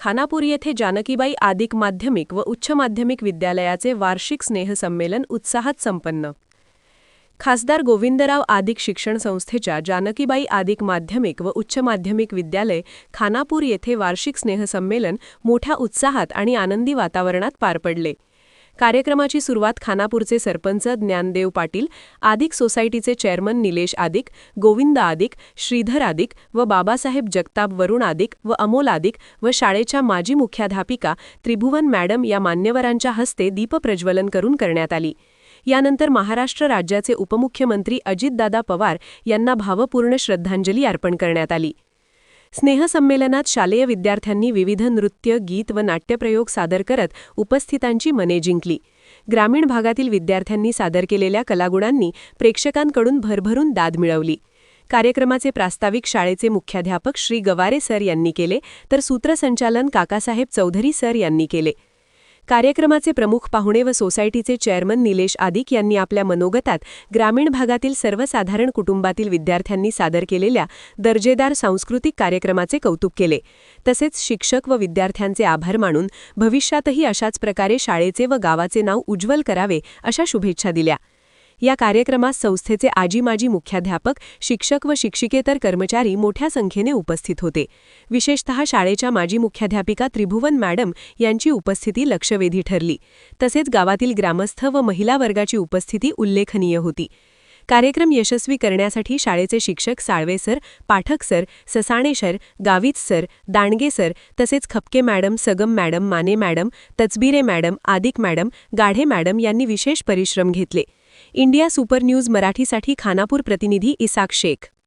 खानापूर येथे जानकीबाई आदिक माध्यमिक व उच्च माध्यमिक विद्यालयाचे वार्षिक स्नेहसंमेलन उत्साहात संपन्न. खासदार गोविंदराव आदिक शिक्षण संस्थेच्या जानकीबाई आदिक माध्यमिक व उच्च माध्यमिक विद्यालय खानापूर येथे वार्षिक स्नेहसंमेलन मोठ्या उत्साहात आणि आनंदी वातावरणात पार पडले. कार्यक्रमाची सुरुवात खानापूरचे सरपंच ज्ञानदेव पाटील, आदिक सोसायटीचे चेअरमन निलेश आदिक, गोविंद आदिक, श्रीधर आदिक व बाबासाहेब जगताप वरुण आदिक व अमोल आदिक व शाळेच्या माजी मुख्याध्यापिका त्रिभुवन मॅडम या मान्यवरांच्या हस्ते दीपप्रज्वलन करून करण्यात आली. यानंतर महाराष्ट्र राज्याचे उपमुख्यमंत्री अजितदादा पवार यांना भावपूर्ण श्रद्धांजली अर्पण करण्यात आली. स्नेहसंमेलनात शालेय विद्यार्थ्यांनी विविध नृत्य, गीत व नाट्यप्रयोग सादर करत उपस्थितांची मने जिंकली. ग्रामीण भागातील विद्यार्थ्यांनी सादर केलेल्या कलागुणांनी प्रेक्षकांकडून भरभरून दाद मिळवली. कार्यक्रमाचे प्रास्ताविक शाळेचे मुख्याध्यापक श्री गवारे सर यांनी केले, तर सूत्रसंचालन काकासाहेब चौधरी सर यांनी केले. कार्यक्रमाचे प्रमुख पाहुणे व सोसायटीचे चेअरमन निलेश आदिक यांनी आपल्या मनोगतात ग्रामीण भागातील सर्वसाधारण कुटुंबातील विद्यार्थ्यांनी सादर केलेल्या दर्जेदार सांस्कृतिक कार्यक्रमाचे कौतुक केले. तसेच शिक्षक व विद्यार्थ्यांचे आभार मानून भविष्यातही अशाच प्रकारे शाळेचे व गावाचे नाव उज्ज्वल करावे अशा शुभेच्छा दिल्या. या कार्यक्रमात संस्थेचे आजी-माजी मुख्याध्यापक, शिक्षक व शिक्षिकेतर कर्मचारी मोठ्या संख्येने उपस्थित होते. विशेषतः शाळेच्या माजी मुख्याध्यापिका त्रिभुवन मॅडम यांची उपस्थिती लक्षवेधी ठरली. तसेच गावातील ग्रामस्थ व महिला वर्गाची उपस्थिती उल्लेखनीय होती. कार्यक्रम यशस्वी करण्यासाठी शाळेचे शिक्षक Salve sir, Pathak sir, Sasane sir, Gavit sir, Dandage sir तसेच Khapke madam, Sagam madam, Mane madam, Tachbire madam, Adik madam, Gadhe madam यांनी विशेष परिश्रम घेतले. इंडिया सुपर न्यूज मराठीसाठी खानापूर प्रतिनिधी इसाक शेख.